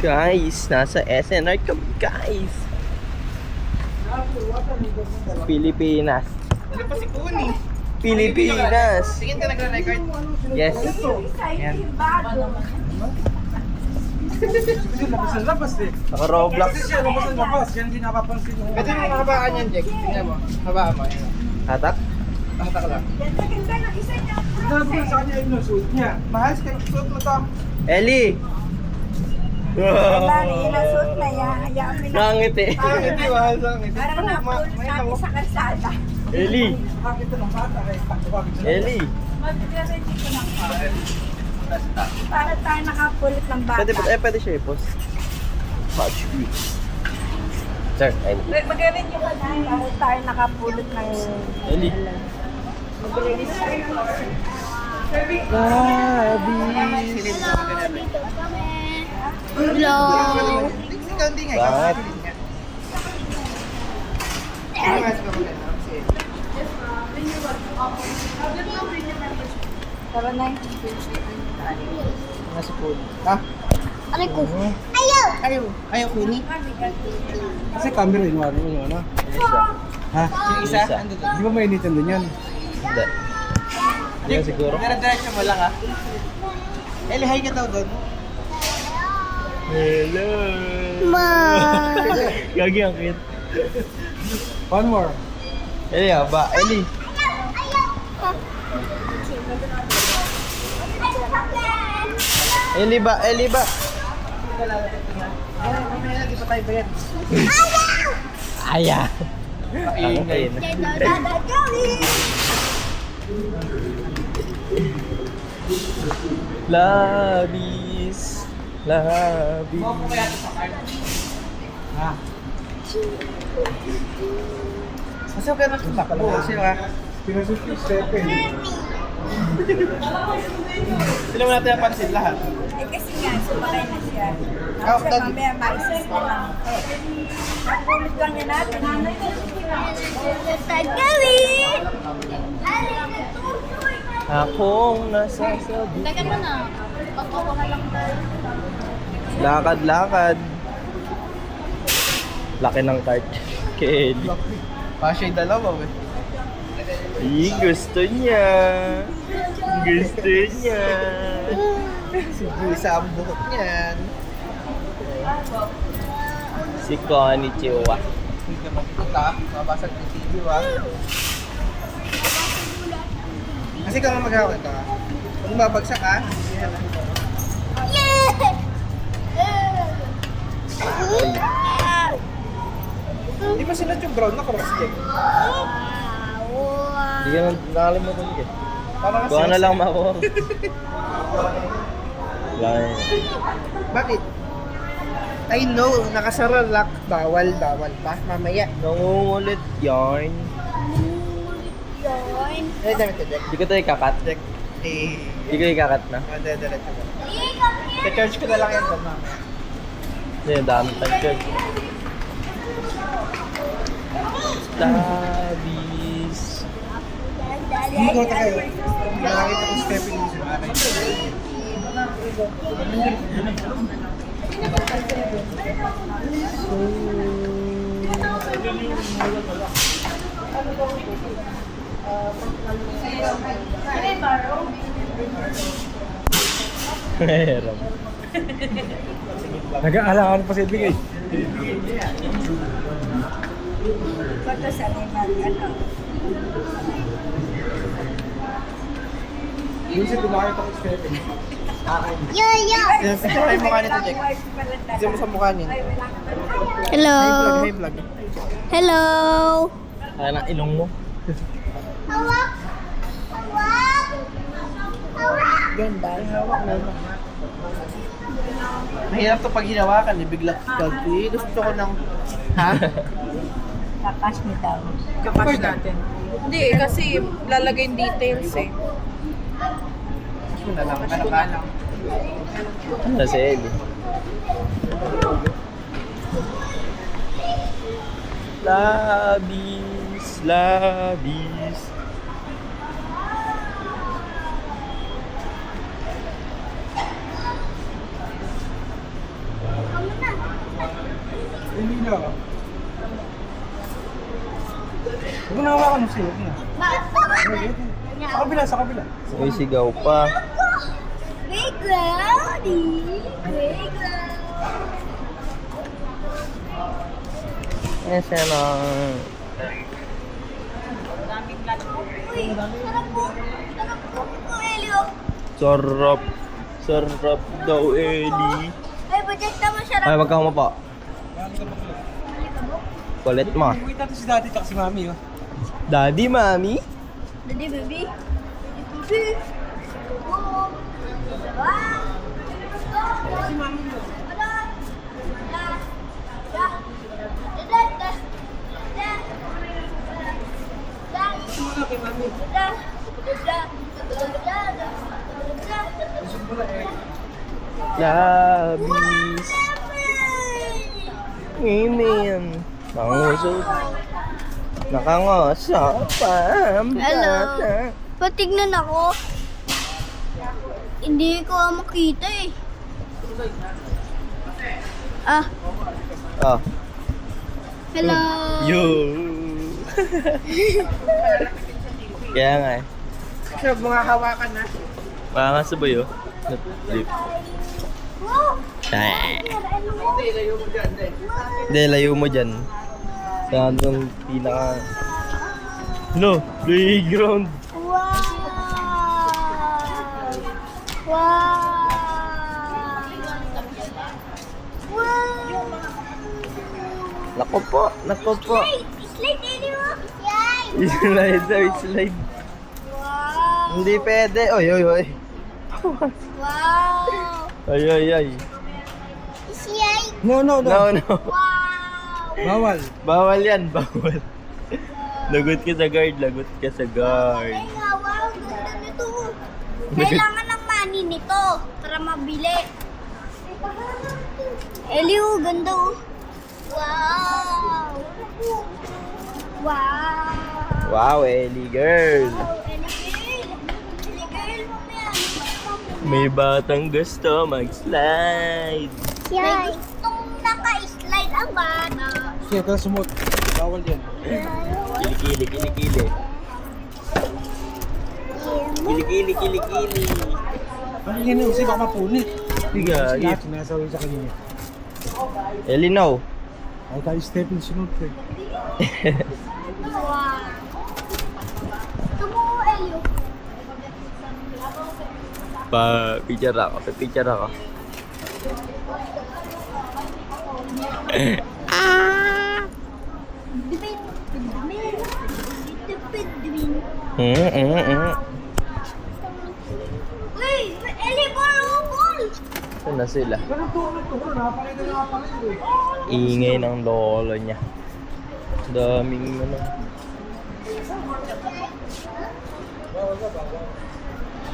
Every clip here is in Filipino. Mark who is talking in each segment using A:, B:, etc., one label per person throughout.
A: Guys, nasa SNR kami guys. Pilipinas.
B: Ano pa si Kuni?
A: Pilipinas.
B: Tingin ka nagre-record?
A: Yes.
B: Yan.
C: Labas eh.
A: Naka-Roblox.
C: Kasi siya labas. Yan din napapansin mo.
B: Ito yung habaan yan, Jack. Tingnan mo. Habaan mo. Ayan.
A: Hatak?
B: Hatak lang.
C: Tignan mo sa kanya yung suit niya.
B: Mahal, suot mo to.
A: Ellie!
D: Kailangan inasot na yan. Hayaan mo na.
A: Nangiti.
B: Ah, hindi mahal sa akin.
D: Parang napulot namin sa kalsada.
A: Ellie!
C: Bakit ito ng bata eh? Bakit siya?
A: Ellie!
D: Mag-ready ko ng para tayo nakapulot ng bata.
A: Pwede siya i-post. Watch views. Sir, Ellie.
D: Mag-ready ko na para tayo nakapulot ng...
A: Ellie.
D: Mag-ready tayo.
E: Hello.
B: Ikaw hindi nga.
A: Bakit?
D: Tara na.
B: Nasa pool. Ha?
E: Aray ko.
B: Ayaw, Kuni.
C: Kasi camera yun, ano yun, ano? Ha?
B: Yung isa, ando doon.
C: Di ba mainitin din yan?
A: Hindi. Hindi na siguro.
B: Dire-diretso mo lang, ha? Eli, hi ka daw doon.
A: Hello!
E: Ma.
A: Gagi ang cute.
C: One more.
A: Ellie, ba? Ellie! Ellie ba? Ellie ba?
B: Mamaya na, di pa tayo bayad.
A: Aya! Ang kain. Labis! Labis!
B: Mo po kaya ito sa card.
C: Ha?
B: Kasi okay na ito. Kasi ha.
C: Pinasok yung Stephen.
B: Sila mo natin ang pansin lahat.
D: Eh kasi nga, sumakay na siya.
B: Oh,
D: Kasi
B: daddy.
D: mamaya maisis na lang. Napulot lang niya natin.
E: Tagawin.
A: Akong nasasabi.
E: Tagan mo na. Pagkukuha lang tayo.
A: Lakad-lakad. Laki ng cart. Kelly.
B: Pasya yung dalawa, eh.
A: Gusto niya. Gusto niya.
B: Si Juisa ang buhok niyan.
A: Si Connie Chiwa.
B: Hindi ka magputa. Mabasag yung video, ha. Kasi kung maghawak ka, kung babagsak ka, di ba sinat yung brown na cross check?
A: Hindi ka nang nakalimutan ka.
B: Parang
A: Kuha na lang ako.
B: Bakit? I know, nakasara lock. Bawal pa. Mamaya.
A: Nangungulit yarn.
E: Yun.
B: Ay, damit ko, Jack.
A: Hindi ko ito ikakat.
B: Jack. Eh,
A: Hindi ko ikakat na.
B: diretso ko. I-charge ko na lang yan doon, mamaya.
A: Hindi, dami tag-charge. Stabis.
B: Hindi ko tayo. Nakakita ko stepping yung sumakay.
A: Meron.
C: Nag-aalangan pa si Edwin eh.
D: Bato sa limang, ano.
C: Yung si tumakit ako Stephen.
E: Yo.
B: Yan, picture mo mukha nito, Jack. Picture mo sa mukha niya.
E: Hello.
B: Hey, vlog.
E: Hello.
A: Kaya na ilong mo.
B: Ganda. Hawak na. Mahirap to pag hinawakan, eh. Bigla kalki. Gusto ko ng... Ha?
D: Kapas mo daw.
B: Kapas natin.
F: Hindi, kasi lalagay yung details eh.
B: Gusto na lang. Ano ka lang?
A: Ano si Ellie? Labis, labis.
C: Hindi na. Huwag mo na hawakan mo sa'yo. Sa kabila, sa kabila.
A: May sigaw pa.
E: Big Rowdy! Big Rowdy!
A: Yes, ano.
E: Uy, sarap po! Sarap po! Oh, Elio!
A: Sarap. Sarap daw, Eli.
E: Ay, budget naman sarap.
A: Ay, magkama pa. Kulit mo.
C: Wait natin si daddy at si mami, oh.
A: Daddy, mami.
E: Daddy, baby. Baby. Oh. Wow. Si mami mo.
C: Wala kay mami.
A: Labis. Amen. Nangusog. Nakangasa pa ang
E: Hello.
A: bata.
E: Patignan ako. Hindi ko makita eh. Ah,
A: Oh.
E: hello.
A: Yo. Kaya nga eh.
B: Sarap mga hawakan na.
A: Makakasabay oh. Flip.
E: Wow.
A: Ay.
E: Ano mo?
A: Hindi, layo mo dyan. Sa doon pinaka... No, playground.
E: Wow. Wow. Wow.
A: Nako po, nako po.
E: Slide Elio. Yay.
A: Slide daw, slide.
E: Wow.
A: Hindi pwede. Oy, oy, oy.
E: Wow.
A: Ay, ay, ay.
E: Yay.
C: No, no, no.
A: No, no.
E: Wow.
C: Bawal.
A: Bawal yan, bawal. Lagot ka sa guard, lagot ka sa guard.
E: Ay nga, wow, ganda nito. Kailangan ng money nito para mabili. Elio, ganda oh. Wow. Wow.
A: Wow, Ellie girl.
E: Ellie girl mo yan.
A: May batang gusto mag-slide.
E: May gustong naka-slide ang bata.
C: Sige, tara sumot. Bawal yan.
A: Kilikili, kilikili. Kilikili, kilikili.
C: Ano yan yun? Kasi baka mapunit.
A: Biga,
C: Lahat sinasawin sa kanina.
A: Ellie, no.
C: Ay tayo stepping sunod ko eh.
E: Wow. Ito mo, Elio.
A: Pa-picture ako, pa-picture ako.
E: Uy, Ellie, ball!
A: Saan na sila?
C: Ganun to, napakita na pala yun eh.
A: Ingay ng lolo niya. Daming ano.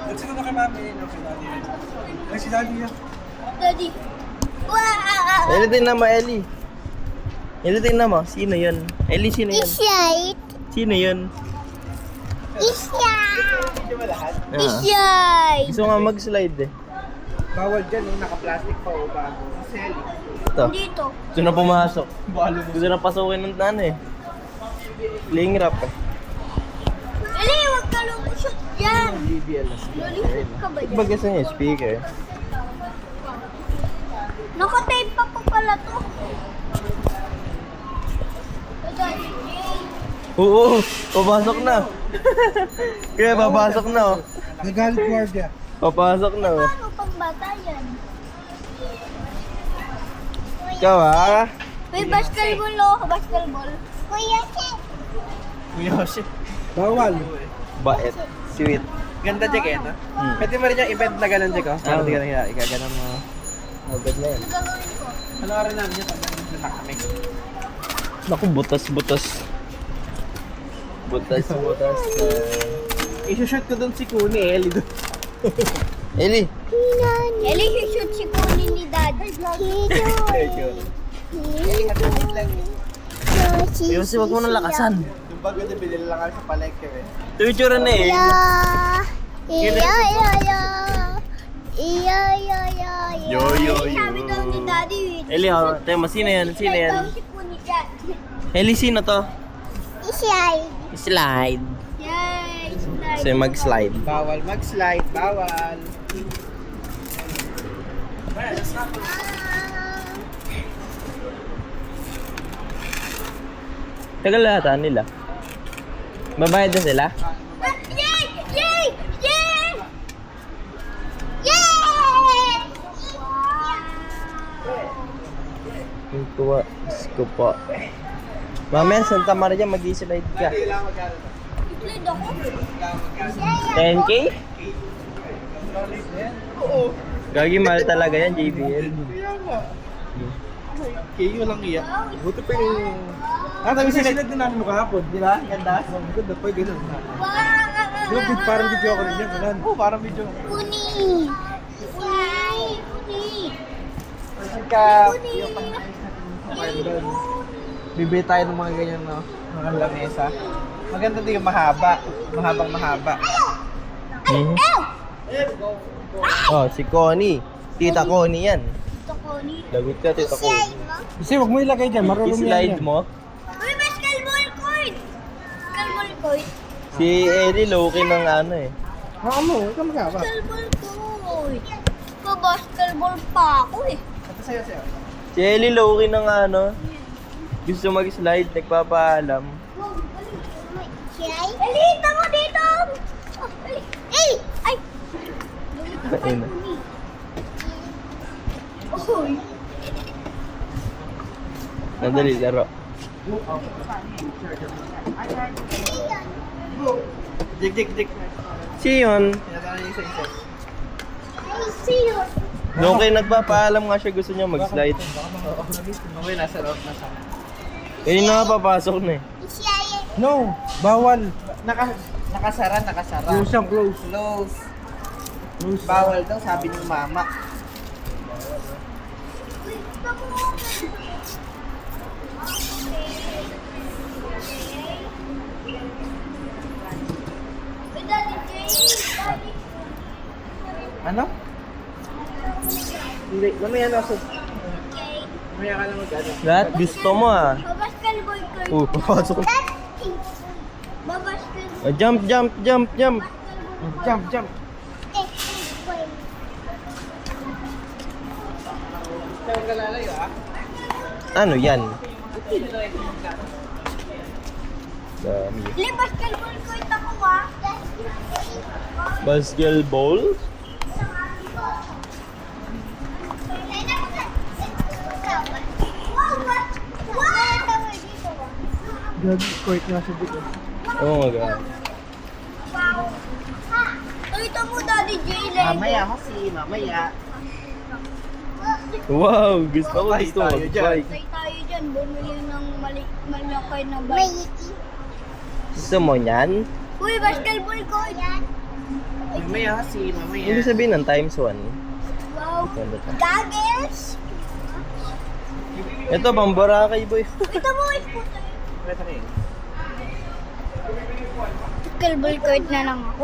C: Let's go na kay mami. No, kay daddy. Ay, si daddy yan.
E: Daddy. Wow!
A: Ellie, tingnan mo, Ellie. Ellie, tingnan mo. Sino yun? Ellie, sino yun?
E: Isyait!
A: Sino yun?
E: Isyait!
A: Ah.
E: Isyait!
A: Gusto nga mag-slide eh.
B: Bawal dyan, oh, naka-plastic pa o bago. Kasi
A: Ito.
E: Dito.
A: Gusto na pumasok. Gusto na pasukin ng ano eh. Playing rap eh.
E: Eli, huwag ka lumusot dyan!
A: BBL na
E: Lulusot ka ba dyan?
A: Bagas niya, speaker.
E: Naka-tape pa pala to. Daddy,
A: Oo, papasok na. Kaya papasok na oh.
C: Nagalit guardia.
A: Papasok na oh.
E: paano pang bata yan?
A: Ikaw ah.
E: May basketball oh, basketball. Kuya,
A: Yoshi.
C: Bawal.
A: Bait. Sweet.
B: ganda check eh, no? Pwede mo rin yung event na ganun check, oh.
A: Ah,
B: Pwede ganun, ikaganon mo.
A: Agad na yan.
E: gagawin ko.
B: Ano ka rin namin yun pag nandun na kami.
A: Naku, butas-butas. Butas-butas.
B: I-shoot ko dun si Kuni, Ellie dun.
A: Eli.
E: Eli, shoot si Kunin ni Dad.
A: Yosi, wag mo nang lakasan.
B: Yung bago na binili lang kami sa palengke eh.
A: Tuwitsura na eh. Yo, yo, yo.
E: Sabi daw ni Daddy,
A: Eli, oh. Tema, sino yan? Sino yan?
E: Si Puni dyan.
A: Eli, sino to?
E: Slide.
A: Slide.
E: Yay! Slide.
A: So, mag-slide.
B: Bawal mag-slide, bawal.
A: Tagal lahat nila. Babayad na sila?
E: Yay! Yay! Yay! Yay!
A: Yung tuwa. Diyos ko po. Mamaya, Santa Maria, mag-i-slide ka.
E: Slide ako.
A: 10K? Gagi, mahal talaga yan, JBL.
B: Kayo lang iya. Buti pa yung... Tabi sila din namin mo kahapon, di ba? Ganda. Ganda pa yung ganun. Di ba parang video ako rin yan, ganun. Oo, parang video.
E: Puni! Puni! Puni!
B: Pagka... Bibili tayo ng mga ganyan, no? Mga lamesa. Maganda din yung mahaba. Mahabang mahaba.
A: Mhm. Oh, si Connie. Tita Connie yan.
E: Ito ko ni...
A: Lagot ka, Tita
E: Slide
A: Connie.
E: mo?
C: Kasi wag mo ilagay dyan, marunong yan.
A: I-slide mo.
E: Uy, basketball court! Basketball court?
A: Si Ellie, low-key ng ano eh.
B: Ano? Ikaw magaba.
E: Basketball court! Pa-basketball pa ako eh.
B: Ito sa'yo, sa'yo.
A: Si Ellie, low-key ng ano. Gusto mag-slide, nagpapaalam.
E: Slide? Elita mo dito! Oh, ay! Ay!
A: Ayun na.
E: Uy!
A: Nadali, laro.
B: Jig, jig, jig.
A: Si yun.
B: Tinatawag niya isa-isa.
E: I see you!
A: Low-key, nagpapaalam nga siya gusto niya mag-slide.
B: Okay, nasa loob na sa...
A: Eh, nakapapasok na eh.
C: No, bawal.
B: Nakasara, nakasara.
C: Close yan, close.
B: Close.
C: Close.
B: Bawal daw, sabi ng mama. Ano? Hindi, mamaya na ako. Mamaya ka na mag-ano.
A: Lahat gusto mo ah.
E: Basketball court.
A: Papasok.
E: Basketball.
A: Oh, jump, jump, jump, jump.
B: Jump, jump. Saan ka lalayo ah?
A: Ano yan? Dami.
E: Li, basketball court ako ah.
A: Basketball?
C: Gagi, court nga siya dito.
A: Oh my God.
E: Wow. Ito mo, Daddy Jaylen.
B: Mamaya kasi, mamaya.
A: Wow, gusto ko,
B: Bye
A: gusto ko.
B: tayo dyan.
A: Bye.
E: Tay tayo dyan, bumili ng malaki na bike.
A: Gusto mo yan?
E: Uy, basketball court.
B: Mamaya kasi, mamaya.
A: Hindi sabihin ng times 1.
E: Wow.
A: Ganda to.
E: Goggles.
A: Ito, pang Boracay boy.
E: Ito mo, scooter.
B: Pwede rin.
E: Basketball court na lang ako.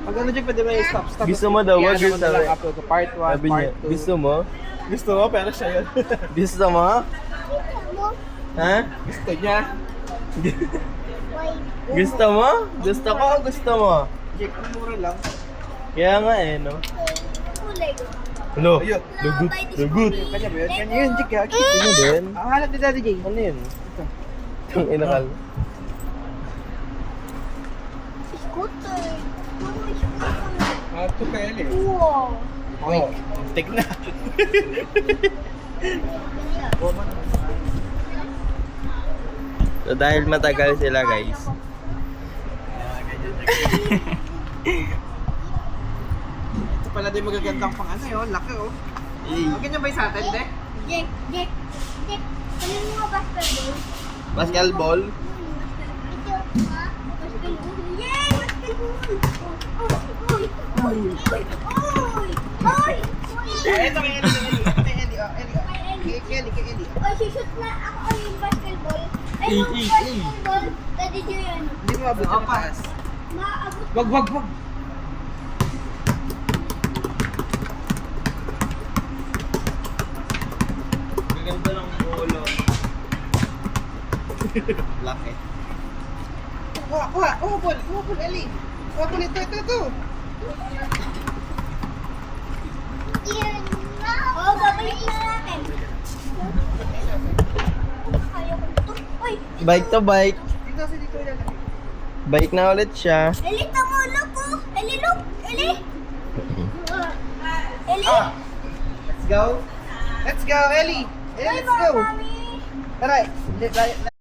B: Pag ano dyan, pwede ba i-stop? Stop.
A: Gusto mo daw, wag
B: Iyan naman
A: gusto
B: na lang
A: mo.
B: upload ko. Part 1,
A: Sabi niya,
B: part 2.
A: gusto mo?
B: Gusto mo, pero siya yun.
A: Gusto mo? Ha?
B: Gusto niya.
A: Gusto mo? Gusto ko o gusto mo?
B: Jake, ang mura lang.
A: Kaya nga eh, no?
E: Kulay.
A: Hello?
B: Ayun.
A: Lagot, lagot.
B: Kanya ba yun? Kanya yun, Jake. Ha?
A: Ano din?
B: Ang hanap ni Daddy Jake.
A: Ano yun? Ang inakal.
E: Scooter. Mama, scooter.
B: Ito ka yun eh.
E: Wow.
B: Okay, tig na.
A: So dahil matagal sila guys.
B: Ito pala din magagandang pang ano yun. Laki oh. Okay niya ba yung sa atin, de?
E: Jake, Jake, Jake. Ano yung mga basketball?
A: Basketball?
E: Ito, ha? Basketball. Yay! Basketball! Uy! Uy! Uy! Uy! Uy!
B: Ito kay Eli. Ito kay Eli. Oh, Eli. Kay Eli, kay Eli.
E: Uy, shoot na ako yung basketball. Ay, yung basketball. Daddy Joy, ano?
B: Hindi mo abot yung taas.
E: Maabot.
B: Wag, wag, wag.
A: Ganda ng ulo. Laki.
C: Kuha, Paul, Eli. Kuha, Paul, ito.
E: Oo, babalik na natin. Kaya ko ito. Uy,
A: Bike to bike.
C: Dito yan.
A: Bike na ulit siya.
E: Eli, tumulo ko. Eli, look. Eli. Eli.
C: Let's go, Eli.
E: Bye,
C: Let's go.
E: Mami.
C: Tara,